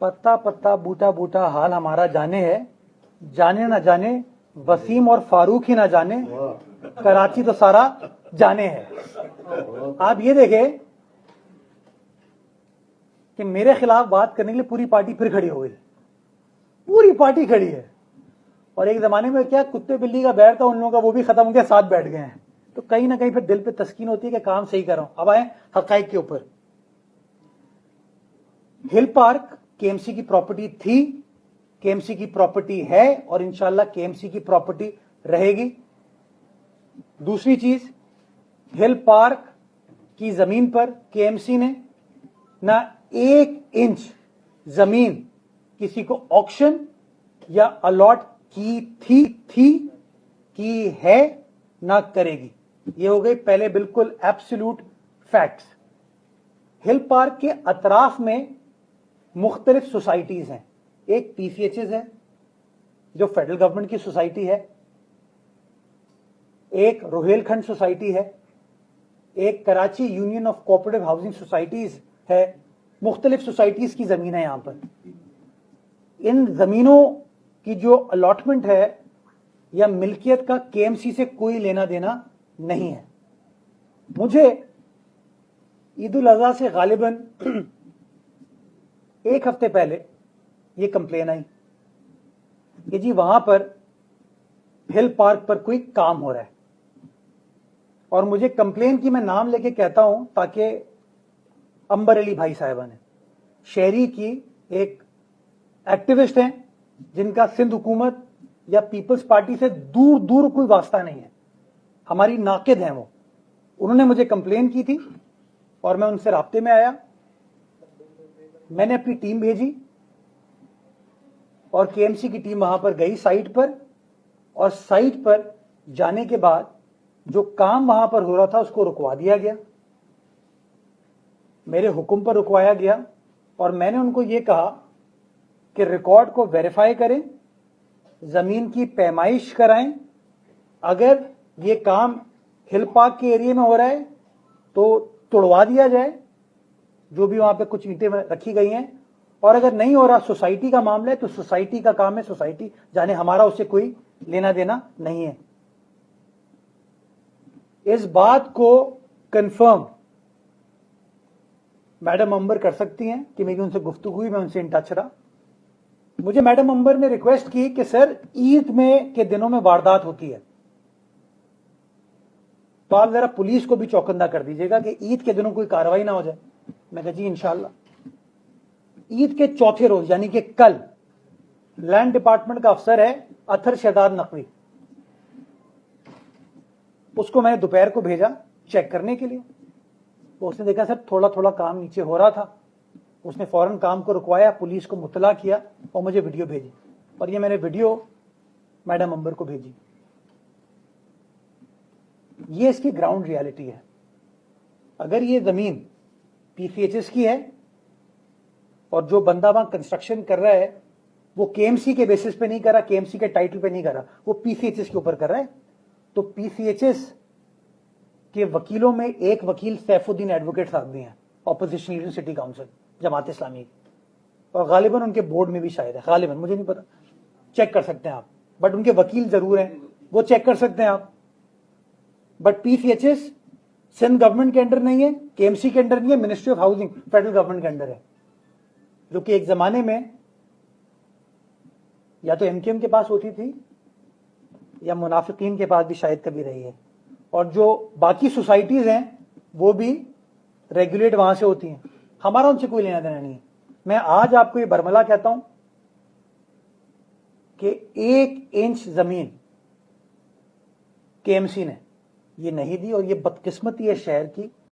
پتا پتا بوٹا بوٹا حال ہمارا جانے ہے, جانے نہ جانے وسیم اور فاروق ہی نہ جانے, کراچی تو سارا جانے ہے. آپ یہ دیکھیں کہ میرے خلاف بات کرنے کے لیے پوری پارٹی پھر کھڑی ہو گئی, پوری پارٹی کھڑی ہے. اور ایک زمانے میں کیا کتے بلی کا بیٹھ تھا ان لوگوں کا, وہ بھی ختم ہو گیا, ساتھ بیٹھ گئے ہیں. تو کہیں نہ کہیں پھر دل پہ تسکین ہوتی ہے کہ کام صحیح کر رہا ہوں. اب آئیں حقائق کے اوپر. ہل پارک کے ایم سی کی پراپرٹی تھی, کے ایم سی کی پراپرٹی ہے, اور انشاءاللہ کے ایم سی کی پراپرٹی رہے گی. دوسری چیز, ہل پارک کی زمین پر کے ایم سی نے نہ 1 انچ زمین کسی کو آکشن یا الاٹ کی تھی کی ہے نہ کرے گی. یہ ہو گئی پہلے بالکل ایبسولوٹ فیکٹس. ہل پارک کے اطراف میں مختلف سوسائٹیز ہیں. ایک پی سی ایچز ہے جو فیڈرل گورنمنٹ کی سوسائٹی ہے, ایک روہیل کھنڈ سوسائٹی ہے, ایک Karachi union of cooperative housing societies ہے. مختلف سوسائٹیز کی زمین ہے یہاں پر. ان زمینوں کی جو الاٹمنٹ ہے یا ملکیت کا کے ایم سی سے کوئی لینا دینا نہیں ہے. مجھے عید الاضحیٰ سے غالباً 1 ہفتے پہلے یہ کمپلین آئی کہ جی وہاں پر ہل پارک پر کوئی کام ہو رہا ہے. اور مجھے کمپلین کی میں نام لے کے کہتا ہوں تاکہ امبر علی بھائی صاحبہ نے, شہری کی ایک ایکٹیوسٹ ہیں جن کا سندھ حکومت یا پیپلز پارٹی سے دور دور کوئی واسطہ نہیں ہے, ہماری ناقد ہیں وہ. انہوں نے مجھے کمپلین کی تھی اور میں ان سے رابطے میں آیا. میں نے اپنی ٹیم بھیجی اور کے ایم سی کی ٹیم وہاں پر گئی سائٹ پر, اور سائٹ پر جانے کے بعد جو کام وہاں پر ہو رہا تھا اس کو رکوا دیا گیا, میرے حکم پر رکوایا گیا. اور میں نے ان کو یہ کہا کہ ریکارڈ کو ویریفائی کریں, زمین کی پیمائش کرائیں, اگر یہ کام ہل پارک کے ایریے میں ہو رہا ہے تو توڑوا دیا جائے, جو بھی وہاں پہ کچھ اینٹیں رکھی گئی ہیں, اور اگر نہیں ہو رہا سوسائٹی کا معاملہ ہے تو سوسائٹی کا کام ہے, سوسائٹی جانے, ہمارا اس سے کوئی لینا دینا نہیں ہے. اس بات کو کنفرم میڈم امبر کر سکتی ہیں کہ میری ان سے گفتگو ہوئی, میں ان سے ان ٹچ رہا. مجھے میڈم امبر نے ریکویسٹ کی کہ سر عید میں کے دنوں میں واردات ہوتی ہے, تو آپ ذرا پولیس کو بھی چوکندہ کر دیجیے گا کہ عید کے دنوں کوئی کاروائی نہ ہو جائے. میں کہا جی انشاءاللہ. عید کے چوتھے روز یعنی کہ کل لینڈ ڈپارٹمنٹ کا افسر ہے اطہر شہزاد نقوی, اس کو میں نے دوپہر کو بھیجا چیک کرنے کے لیے. اس نے دیکھا سر تھوڑا تھوڑا کام نیچے ہو رہا تھا, اس نے فوراً کام کو رکوایا, پولیس کو مطلع کیا اور مجھے ویڈیو بھیجی, اور یہ میں نے ویڈیو میڈم امبر کو بھیجی. یہ اس کی گراؤنڈ ریالٹی ہے. اگر یہ زمین پی سی ایچ ایس کی ہے اور جو بندہ وہاں کنسٹرکشن کر رہا ہے وہ کے ایم سی کے بیسس پہ نہیں کر رہا, کے ایم سی کے ٹائٹل پہ نہیں کر رہا, وہ پی سی ایچ ایس کے اوپر کر رہا ہے, تو پی سی ایچ ایس کے وکیلوں میں ایک وکیل سیف الدین ایڈوکیٹ صاحب بھی ہیں, opposition leader city council Jamaat Islami, اور غالباً ان کے بورڈ میں بھی شاید ہے, غالباً مجھے نہیں پتا, چیک کر سکتے ہیں آپ, بٹ ان کے وکیل ضرور ہیں, وہ چیک کر سکتے ہیں آپ. But P C H S Sindh government کے انڈر نہیں ہے, کے ایم سی کے انڈر نہیں ہے, ministry of housing federal government کے انڈر ہے, جو کہ ایک زمانے میں یا تو ایم کیو ایم کے پاس ہوتی تھی یا منافقین کے پاس بھی شاید کبھی رہی ہے. اور جو باقی سوسائٹیز ہیں وہ بھی ریگولیٹ وہاں سے ہوتی ہیں, ہمارا ان سے کوئی لینا دینا نہیں ہے. میں آج آپ کو یہ برملا کہتا ہوں کہ 1 انچ زمین کے ایم سی نے یہ نہیں دی, اور یہ بدقسمتی ہے شہر کی